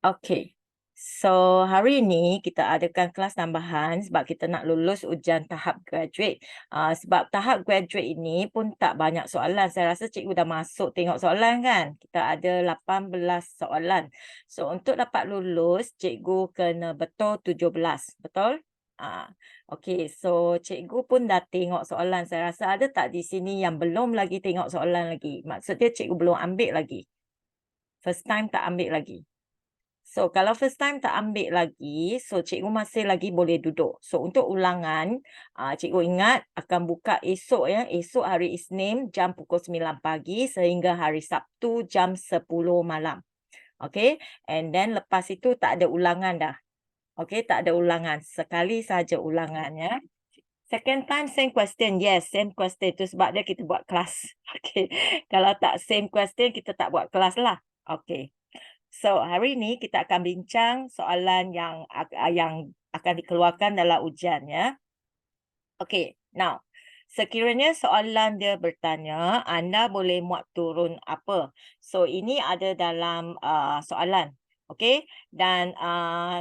Okay. So, hari ini kita adakan kelas tambahan sebab kita nak lulus ujian tahap graduate. Sebab tahap graduate ini pun tak banyak soalan. Saya rasa cikgu dah masuk tengok soalan kan. Kita ada 18 soalan. So, untuk dapat lulus, cikgu kena betul 17. Betul? Okay, so cikgu pun dah tengok soalan. Saya rasa ada tak di sini yang belum lagi tengok soalan lagi? Maksudnya cikgu belum ambil lagi. First time tak ambil lagi. So, kalau first time tak ambil lagi, so cikgu masih lagi boleh duduk. So, untuk ulangan, cikgu ingat akan buka esok ya. Esok hari Isnin jam pukul 9 pagi sehingga hari Sabtu jam 10 malam. Okay, and then lepas itu tak ada ulangan dah. Okay, tak ada ulangan. Sekali saja ulangan ya. Second time same question. Yes, same question. Itu sebab dia kita buat kelas. Okay, kalau tak same question, kita tak buat kelas lah. Okay. So, hari ini kita akan bincang soalan yang akan dikeluarkan dalam ujian ya. Okay, now sekiranya soalan dia bertanya, anda boleh muat turun apa? So, ini ada dalam soalan. Okay, dan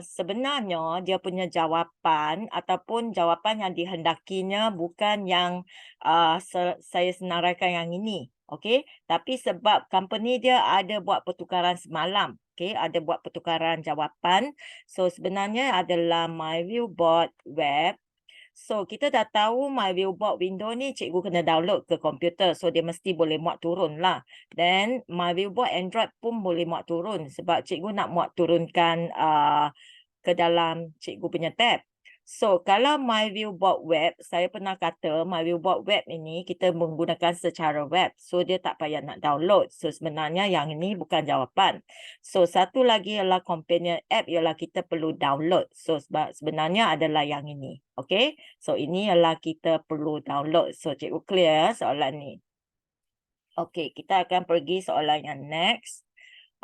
sebenarnya dia punya jawapan ataupun jawapan yang dihendakinya bukan yang saya senaraikan yang ini. Okay, tapi sebab company dia ada buat pertukaran semalam. Okay, ada buat pertukaran jawapan. So, sebenarnya adalah MyViewBoard web. So, kita dah tahu MyViewBoard window ni cikgu kena download ke komputer. So, dia mesti boleh muat turun lah. Dan MyViewBoard Android pun boleh muat turun. Sebab cikgu nak muat turunkan ke dalam cikgu punya tab. So, kalau MyViewBoard web, saya pernah kata MyViewBoard web ini kita menggunakan secara web. So, dia tak payah nak download. So, sebenarnya yang ini bukan jawapan. So, satu lagi ialah companion app ialah kita perlu download. So, sebab sebenarnya adalah yang ini. Okay. So, ini ialah kita perlu download. So, cikgu clear soalan ni. Okay, kita akan pergi soalan yang next.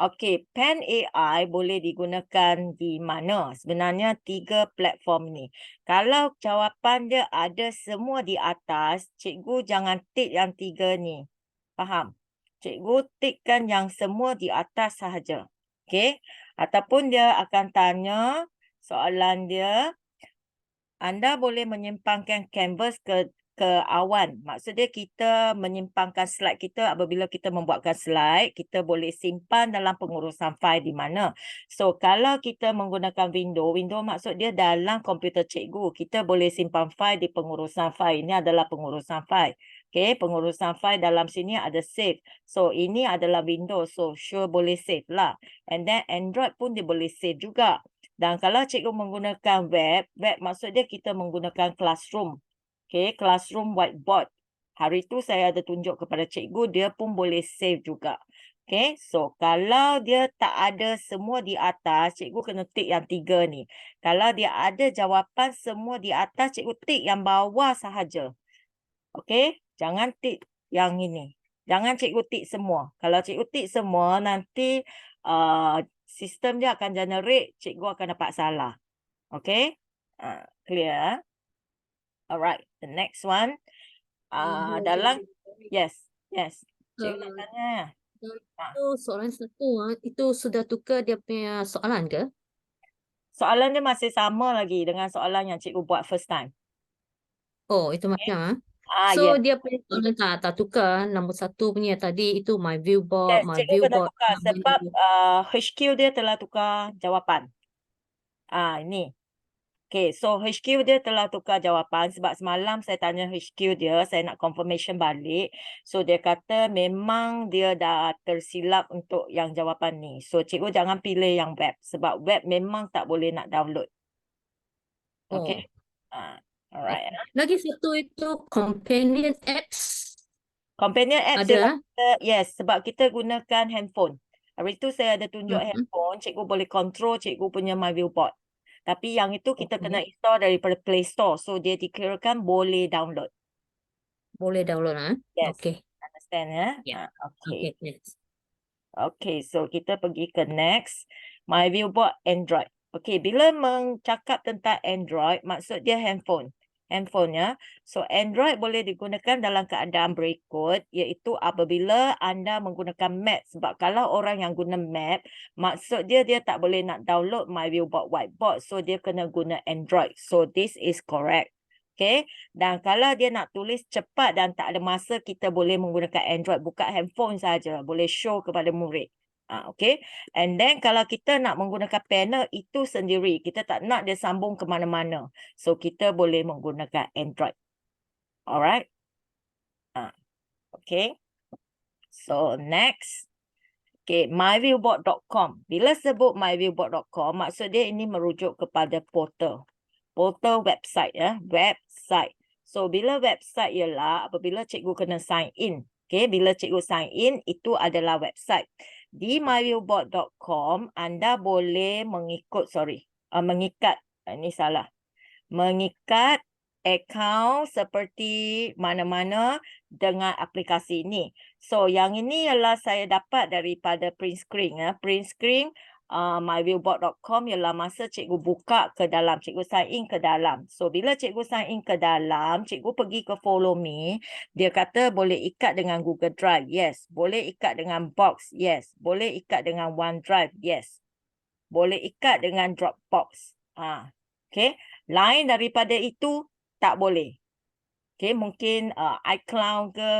Okay, Pen AI boleh digunakan di mana? Sebenarnya 3 platform ni. Kalau jawapan dia ada semua di atas, cikgu jangan tik yang 3 ni. Faham? Cikgu tikkan yang semua di atas sahaja. Okay? Ataupun dia akan tanya soalan dia, anda boleh menyimpangkan canvas ke awan. Maksudnya kita menyimpangkan slide kita apabila kita membuatkan slide, kita boleh simpan dalam pengurusan fail di mana. So, kalau kita menggunakan window maksud dia dalam komputer cikgu. Kita boleh simpan fail di pengurusan fail. Ini adalah pengurusan fail. Okay, pengurusan fail dalam sini ada save. So, ini adalah window. So, sure boleh save lah. And then Android pun dia boleh save juga. Dan kalau cikgu menggunakan web maksud dia kita menggunakan classroom. Okay, classroom whiteboard. Hari tu saya ada tunjuk kepada cikgu, dia pun boleh save juga. Okay, so kalau dia tak ada semua di atas, cikgu kena tik yang 3 ni. Kalau dia ada jawapan semua di atas, cikgu tik yang bawah sahaja. Okay, jangan tik yang ini. Jangan cikgu tik semua. Kalau cikgu tik semua, nanti sistem dia akan generate, cikgu akan dapat salah. Okay, clear? Alright, the next one. Dalam, yes. Cikgu nak tanya. Itu soalan satu, itu sudah tukar dia punya soalan ke? Soalan dia masih sama lagi dengan soalan yang cikgu buat first time. Oh, itu macam So, Yes. dia punya soalan tak tukar. Nombor satu punya tadi itu my viewboard, Yes, my cikgu kena viewboard. tukar sebab HQ dia telah tukar jawapan. Ini. Okay, so HQ dia telah tukar jawapan sebab semalam saya tanya HQ dia, saya nak confirmation balik. So, dia kata memang dia dah tersilap untuk yang jawapan ni. So, cikgu jangan pilih yang web sebab web memang tak boleh nak download. Okay. Alright. Lagi satu itu companion apps. Companion apps Ada? yes, sebab kita gunakan handphone. Hari tu saya ada tunjuk handphone, cikgu boleh control cikgu punya MyViewBoard. Tapi yang itu kita kena install daripada Play Store. So, dia dikirakan boleh download. Boleh download, Yes. Okay. Understand ya? Yeah. Okay. Okay, next. Okay, so kita pergi ke next. MyViewBoard Android. Okay, bila mencakap tentang Android, maksud dia handphone. handphone ya. So Android boleh digunakan dalam keadaan berikut, iaitu apabila anda menggunakan map. Sebab kalau orang yang guna map, maksud dia tak boleh nak download MyViewBot Whiteboard. So dia kena guna Android. So this is correct. Okay. Dan kalau dia nak tulis cepat dan tak ada masa, kita boleh menggunakan Android. Buka handphone saja. Boleh show kepada murid. Okay. And then kalau kita nak menggunakan panel itu sendiri, kita tak nak dia sambung ke mana-mana. So kita boleh menggunakan Android. Alright. Okay. So next. Okay, myviewboard.com. Bila sebut myviewboard.com, maksud dia ini merujuk kepada portal. Portal website ya, website. So bila website ialah apabila cikgu kena sign in. Okay, bila cikgu sign in, itu adalah website. Di myviewboard.com, anda boleh mengikat, ini salah. Mengikat akaun seperti mana-mana dengan aplikasi ini. So yang ini ialah saya dapat daripada print screen ya. Print screen myviewboard.com ialah masa cikgu buka ke dalam, cikgu sign in ke dalam. So bila cikgu sign in ke dalam, cikgu pergi ke follow me, dia kata boleh ikat dengan Google Drive. Yes. Boleh ikat dengan Box. Yes. Boleh ikat dengan OneDrive. Yes. Boleh ikat dengan Dropbox. Okay. Lain daripada itu tak boleh. Okay, mungkin iCloud ke.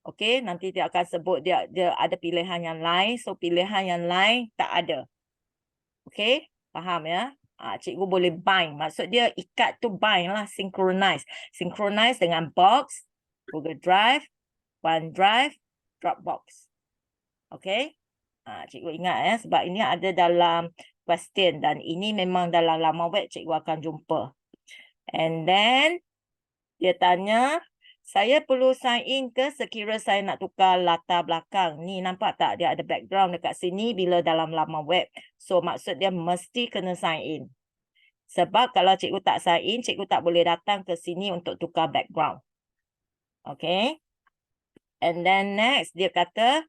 Okay, nanti dia akan sebut dia ada pilihan yang lain. So pilihan yang lain tak ada. Okay, faham ya? Cikgu boleh bind. Maksud dia ikat tu bind lah, synchronize. Synchronize dengan Box, Google Drive, OneDrive, Dropbox. Okay. Cikgu ingat ya, sebab ini ada dalam question dan ini memang dalam laman web cikgu akan jumpa. And then dia tanya, saya perlu sign in ke sekira saya nak tukar latar belakang. Ni nampak tak dia ada background dekat sini bila dalam laman web. So maksud dia mesti kena sign in. Sebab kalau cikgu tak sign in, cikgu tak boleh datang ke sini untuk tukar background. Okay. And then next dia kata,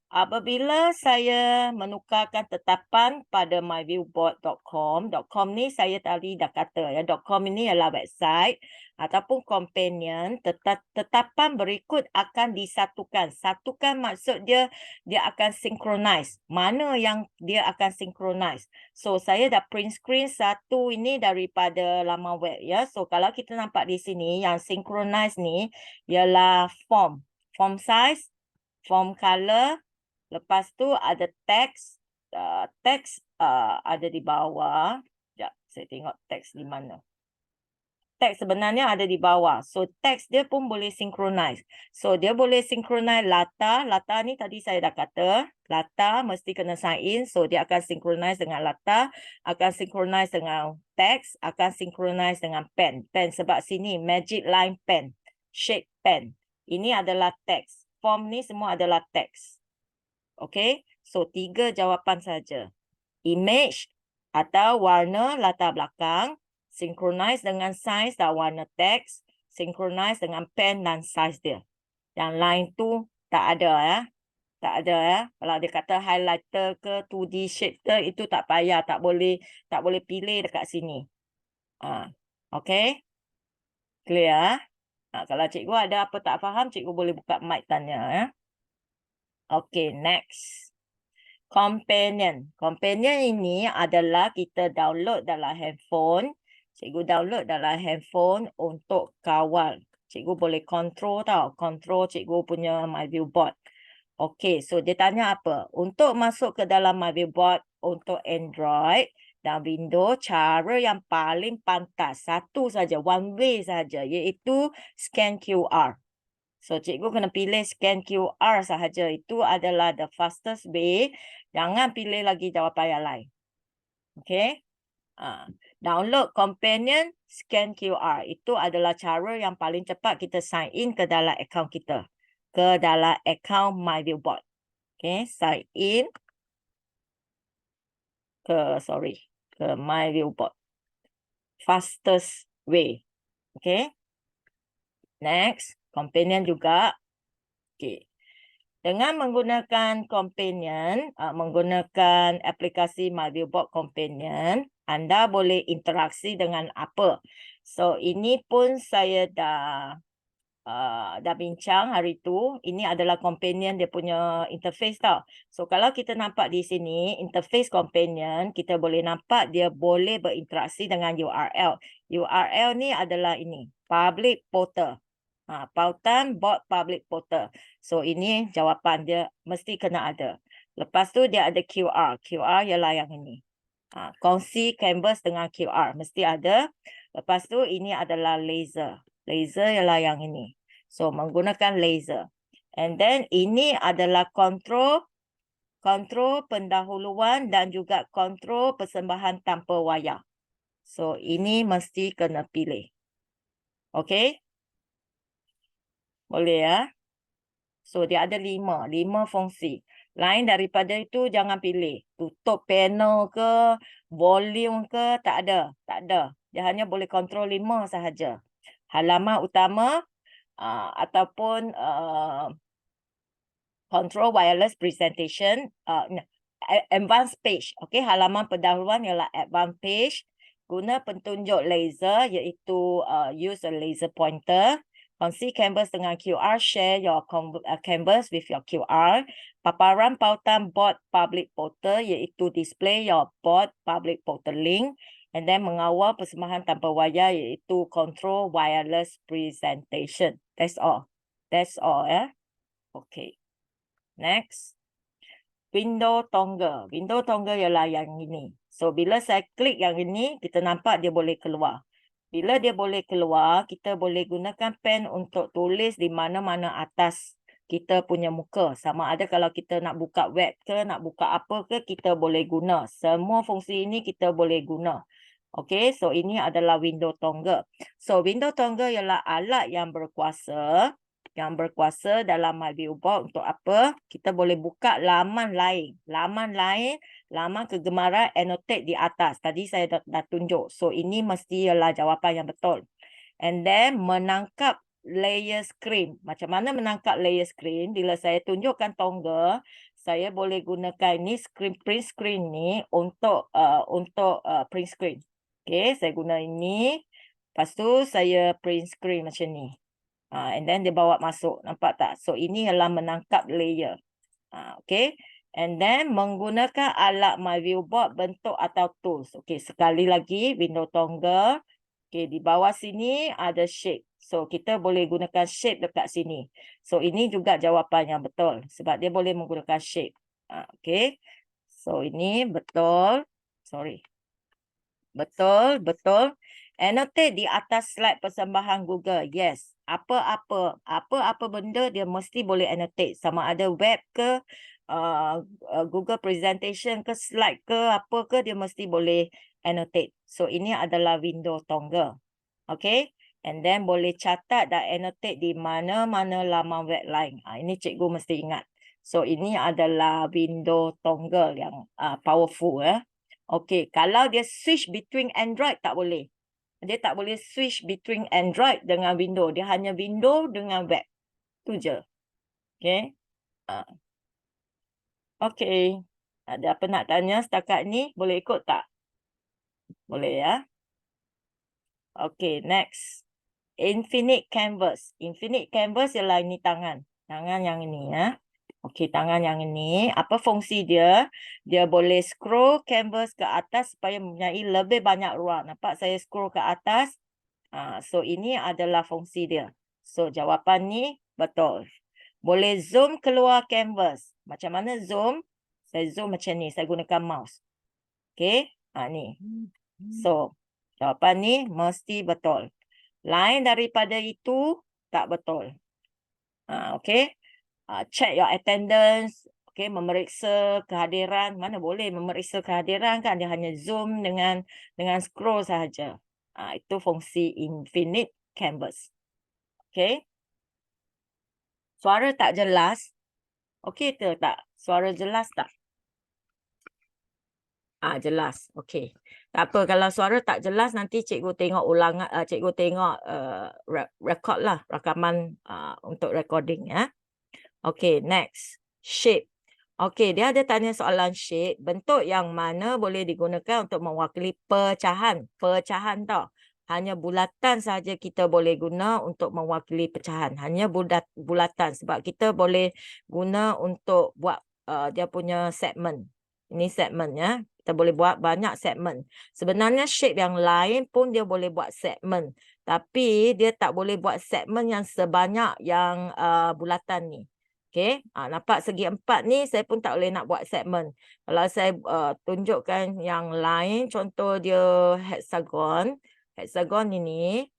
apabila saya menukarkan tetapan pada myviewboard.com, .com ni saya tadi dah kata ya, .com ini adalah website ataupun companion, tetapan berikut akan disatukan. Satukan maksud dia akan synchronize. Mana yang dia akan synchronize? So saya dah print screen satu ini daripada laman web ya. So kalau kita nampak di sini yang synchronize ni ialah form size, form color. Lepas tu ada teks. Teks ada di bawah. Sekejap, saya tengok teks di mana. Teks sebenarnya ada di bawah. So teks dia pun boleh synchronize. So dia boleh synchronize latar. Latar ni tadi saya dah kata. Latar mesti kena sign in. So dia akan synchronize dengan latar. Akan synchronize dengan teks. Akan synchronize dengan pen. Pen sebab sini magic line pen. Shape pen. Ini adalah teks. Form ni semua adalah teks. Okay, so 3 jawapan saja. Image atau warna latar belakang, synchronize dengan size dan warna teks, synchronize dengan pen dan size dia. Yang lain tu tak ada ya. Tak ada ya. Kalau dia kata highlighter ke 2D shader itu tak payah, tak boleh pilih dekat sini. Okay. Clear? Kalau cikgu ada apa tak faham, cikgu boleh buka mic tanya ya. Okay, next. Companion. Companion ini adalah kita download dalam handphone. Cikgu download dalam handphone untuk kawal. Cikgu boleh control tau. Control cikgu punya MyViewBoard. Okay, so dia tanya apa? Untuk masuk ke dalam MyViewBoard untuk Android dan Windows, cara yang paling pantas. Satu saja, one way saja, iaitu scan QR. So, cikgu kena pilih scan QR sahaja. Itu adalah the fastest way. Jangan pilih lagi jawapan yang lain. Okay. Download companion, scan QR. Itu adalah cara yang paling cepat kita sign in ke dalam akaun kita. Ke dalam akaun MyViewBoard. Okay. Sign in ke MyViewBoard. Fastest way. Okay. Next. Companion juga. Okay. Dengan menggunakan companion, menggunakan aplikasi MyViewBoard Companion, anda boleh interaksi dengan apa? So ini pun saya dah bincang hari tu. Ini adalah companion dia punya interface tau. So kalau kita nampak di sini interface companion, kita boleh nampak dia boleh berinteraksi dengan URL. URL ni adalah ini, public portal. Pautan bot public portal. So ini jawapan dia mesti kena ada. Lepas tu dia ada QR. QR ialah yang ini. Kongsi canvas dengan QR mesti ada. Lepas tu ini adalah laser. Laser ialah yang ini. So menggunakan laser. And then ini adalah kontrol pendahuluan dan juga kontrol persembahan tanpa wayar. So ini mesti kena pilih. Okay? Boleh ya? So dia ada 5 fungsi. Lain daripada itu jangan pilih. Tutup panel ke, volume ke, tak ada. Dia hanya boleh kontrol 5 sahaja. Halaman utama ataupun control wireless presentation, advanced page. Okay, halaman pendahuluan ialah advanced page. Guna petunjuk laser iaitu use a laser pointer. Kongsi canvas dengan QR, share your canvas with your QR. Paparan pautan bot public portal iaitu display your bot public portal link. And then mengawal persembahan tanpa wayar iaitu control wireless presentation. That's all. Ya. Okay. Next. Window toggle. Window toggle ialah yang ini. So bila saya klik yang ini, kita nampak dia boleh keluar. Bila dia boleh keluar, kita boleh gunakan pen untuk tulis di mana-mana atas kita punya muka. Sama ada kalau kita nak buka web ke, nak buka apa ke, kita boleh guna. Semua fungsi ini kita boleh guna. Okay, so ini adalah window toggle. So window toggle ialah alat yang berkuasa dalam MyViewBox untuk apa? Kita boleh buka laman lain. Laman kegemaran annotate di atas. Tadi saya dah tunjuk. So ini mesti ialah jawapan yang betul. And then menangkap layer screen. Macam mana menangkap layer screen? Bila saya tunjukkan toggle, saya boleh gunakan ni print screen ni untuk print screen. Okay, saya guna ini. Lepas tu saya print screen macam ni. And then dia bawa masuk. Nampak tak? So ini adalah menangkap layer. Okay. And then menggunakan alat MyViewBox bentuk atau tools. Okay, sekali lagi window toggle. Okay, di bawah sini ada shape. So kita boleh gunakan shape dekat sini. So ini juga jawapan yang betul. Sebab dia boleh menggunakan shape. Okay. So ini betul. Sorry. Betul. Annotate di atas slide persembahan Google. Yes. Apa-apa benda dia mesti boleh annotate. Sama ada web ke, Google presentation ke, slide ke, apa ke, dia mesti boleh annotate. So ini adalah window toggle. Okay. And then boleh catat dan annotate di mana-mana laman web lain. Ini cikgu mesti ingat. So ini adalah window toggle yang powerful. Okay. Kalau dia switch between Android tak boleh. Dia tak boleh switch between Android dengan Windows. Dia hanya Windows dengan web. Itu je. Okay. Okay. Ada apa nak tanya setakat ni? Boleh ikut tak? Boleh ya. Okay, next. Infinite canvas. Infinite canvas ialah ini tangan. Tangan yang ini ya. Okay, tangan yang ini. Apa fungsi dia? Dia boleh scroll canvas ke atas supaya mempunyai lebih banyak ruang. Nampak saya scroll ke atas? So ini adalah fungsi dia. So jawapan ni betul. Boleh zoom keluar canvas. Macam mana zoom? Saya zoom macam ni. Saya gunakan mouse. Okay. Ni. So jawapan ni mesti betul. Lain daripada itu tak betul. Okay. Check your attendance. Okay. Memeriksa kehadiran. Mana boleh memeriksa kehadiran kan? Dia hanya zoom dengan scroll sahaja. Itu fungsi infinite canvas. Okay. Suara tak jelas. Okay ke tak? Suara jelas tak? Jelas. Okay. Tak apa. Kalau suara tak jelas, nanti cikgu tengok ulangan. Cikgu tengok record lah. Rakaman untuk recording. Ya. Okay. Next. Shape. Okay. Dia ada tanya soalan shape. Bentuk yang mana boleh digunakan untuk mewakili pecahan. Pecahan tau. hanya bulatan saja kita boleh guna untuk mewakili pecahan. Hanya bulatan sebab kita boleh guna untuk buat dia punya segmen. Ini segmen ya. Kita boleh buat banyak segmen. Sebenarnya shape yang lain pun dia boleh buat segmen. Tapi dia tak boleh buat segmen yang sebanyak yang bulatan ni. Okay, nampak segi 4 ni saya pun tak boleh nak buat segmen. Kalau saya tunjukkan yang lain, contoh dia hexagon. Hexagon ini,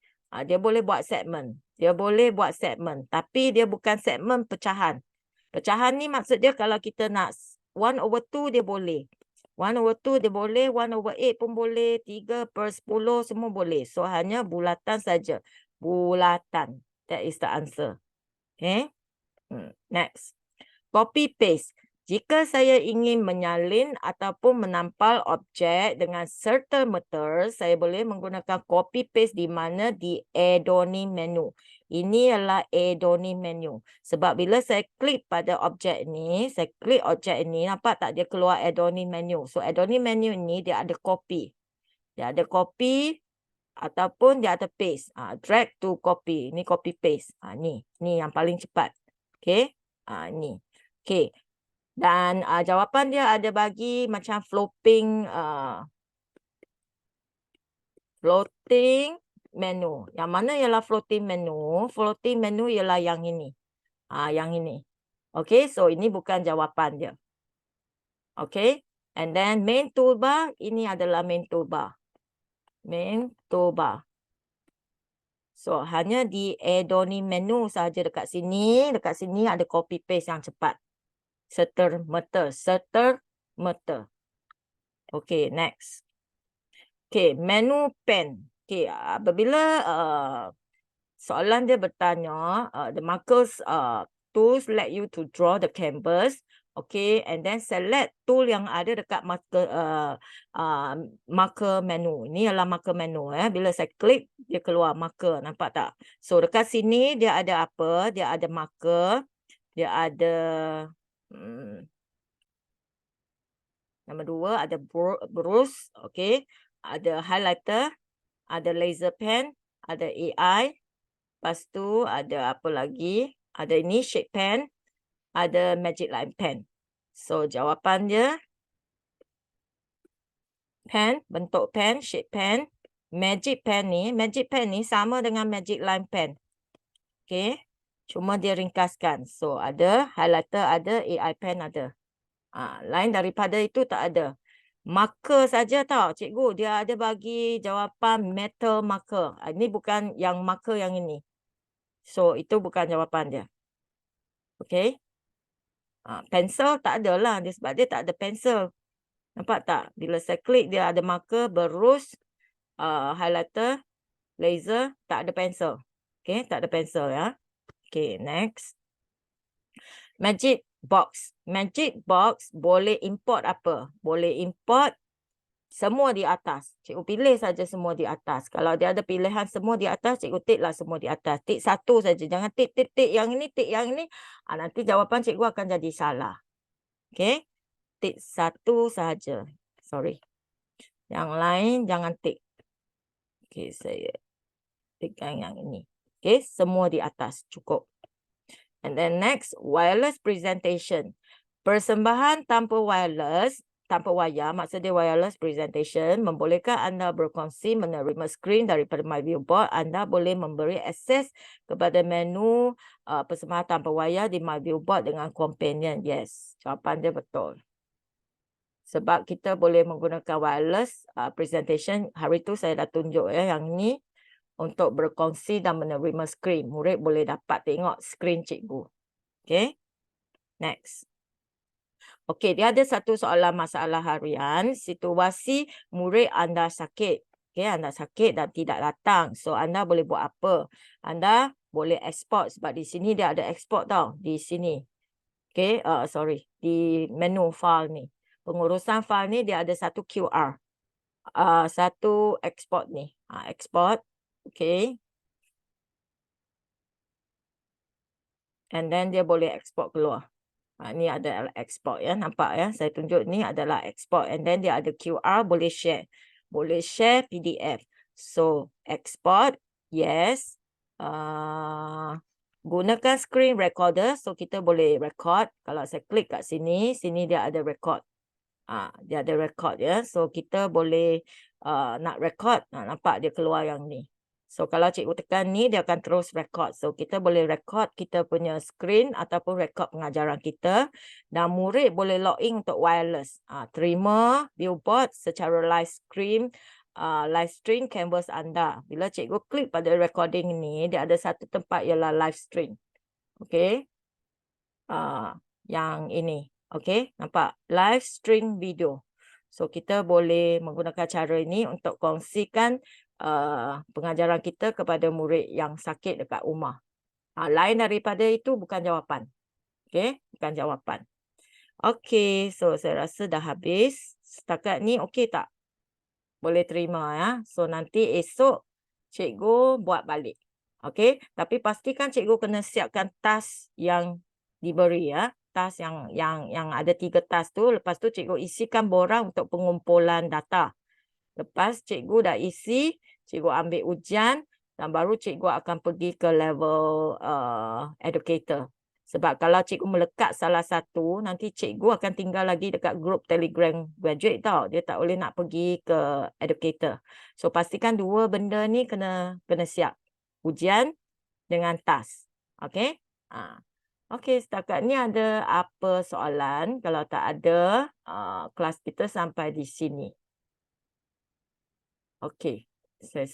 dia boleh buat segmen. Dia boleh buat segmen. Tapi dia bukan segmen pecahan. Pecahan ni maksud dia kalau kita nak 1/2 dia boleh. 1/2 dia boleh, 1/8 pun boleh, 3/10 semua boleh. So, hanya bulatan saja. Bulatan. That is the answer. Okay. Next. Copy paste. Jika saya ingin menyalin ataupun menampal objek dengan serta-merta, saya boleh menggunakan copy paste di mana di add-on menu. Ini adalah add-on menu. Sebab bila saya klik pada objek ni, saya klik objek ini, nampak tak dia keluar add-on menu. So add-on menu ni dia ada copy. Dia ada copy ataupun dia ada paste. Drag to copy. Ini copy paste. Ni yang paling cepat. Okay. Ni. Okay. Dan jawapan dia ada bagi macam floating menu. Yang mana ialah floating menu? Floating menu ialah yang ini. Yang ini. Okay, so ini bukan jawapan dia. Okay, and then main toolbar, ini adalah main toolbar. Main toolbar. So, hanya di add-on menu saja dekat sini. Dekat sini ada copy paste yang cepat. Serta-merta. Okay, next. Okay, menu pen. Okay, apabila soalan dia bertanya, the markers tools let you to draw the canvas. Okay, and then select tool yang ada dekat marker menu. Ini adalah marker menu. Bila saya klik, dia keluar marker. Nampak tak? So, dekat sini dia ada apa? Dia ada marker. Dia ada... Nombor 2 ada brush, okay. Ada highlighter, ada laser pen, ada AI. Lepas tu ada apa lagi? Ada ini shape pen, ada magic line pen. So jawapan dia pen, bentuk pen, shape pen. Magic pen ni sama dengan magic line pen. Okay. Cuma dia ringkaskan. So ada highlighter, ada AI pen, ada. Lain daripada itu tak ada. Marker saja tau, cikgu. Dia ada bagi jawapan metal marker. Ini bukan yang marker yang ini. So, itu bukan jawapan dia. Okay. Pensel tak ada lah. Sebab dia tak ada pensel. Nampak tak? Bila saya klik, dia ada marker, berus, highlighter, laser, tak ada pensel. Okay, tak ada pensel ya. Okay, next. Magic box. Magic box boleh import apa? Boleh import semua di atas. Cikgu pilih saja semua di atas. Kalau dia ada pilihan semua di atas, cikgu tiklah semua di atas. Tik satu saja. Jangan tik yang ini, tik yang ini. Nanti jawapan cikgu akan jadi salah. Okay. Tik satu saja. Sorry. Yang lain jangan tik. Okay, saya tikkan yang ini. Okay, semua di atas. Cukup. And then next, wireless presentation. Persembahan tanpa wireless, tanpa wayar, maksud dia wireless presentation, membolehkan anda berkongsi menerima skrin daripada MyViewBoard. Anda boleh memberi akses kepada menu persembahan tanpa wayar di MyViewBoard dengan companion. Yes, jawapan dia betul. Sebab kita boleh menggunakan wireless presentation. Hari tu saya dah tunjuk yang ni. Untuk berkongsi dan menerima skrin. Murid boleh dapat tengok skrin cikgu. Okay. Next. Okay, dia ada satu soalan masalah harian. Situasi murid anda sakit. Okay, anda sakit dan tidak datang. So, anda boleh buat apa? Anda boleh export. Sebab di sini dia ada export tau. Di sini. Okay, sorry. Di menu file ni. Pengurusan file ni dia ada satu QR. Satu export ni. Export. Okay. And then dia boleh export keluar. Ni ada export ya. Nampak ya. Saya tunjuk ni adalah export. And then dia ada QR boleh share. Boleh share PDF. So, export, yes. Gunakan screen recorder. So, kita boleh record. Kalau saya klik kat sini, sini dia ada record. Dia ada record ya. So, kita boleh nak record. Nampak dia keluar yang ni. So, kalau cikgu tekan ni, dia akan terus record. So, kita boleh record kita punya screen ataupun record pengajaran kita. Dan murid boleh login untuk wireless. Terima billboard secara live stream canvas anda. Bila cikgu klik pada recording ni, dia ada satu tempat ialah live stream. Okay. Yang ini. Okay. Nampak? Live stream video. So, kita boleh menggunakan cara ini untuk kongsikan pengajaran kita kepada murid yang sakit dekat rumah. Lain daripada itu bukan jawapan. Okay. Bukan jawapan. Okay. So, saya rasa dah habis. Setakat ni okay tak? Boleh terima ya. So, nanti esok cikgu buat balik. Okay. Tapi pastikan cikgu kena siapkan task yang diberi ya. Task yang ada 3 task tu. Lepas tu cikgu isikan borang untuk pengumpulan data. Lepas cikgu dah isi, cikgu ambil ujian dan baru cikgu akan pergi ke level educator. Sebab kalau cikgu melekat salah satu, nanti cikgu akan tinggal lagi dekat grup Telegram graduate tau. Dia tak boleh nak pergi ke educator. So, pastikan 2 benda ni kena siap. Ujian dengan task. Okay? Okay, setakat ni ada apa soalan? Kalau tak ada, kelas kita sampai di sini. Okay, saya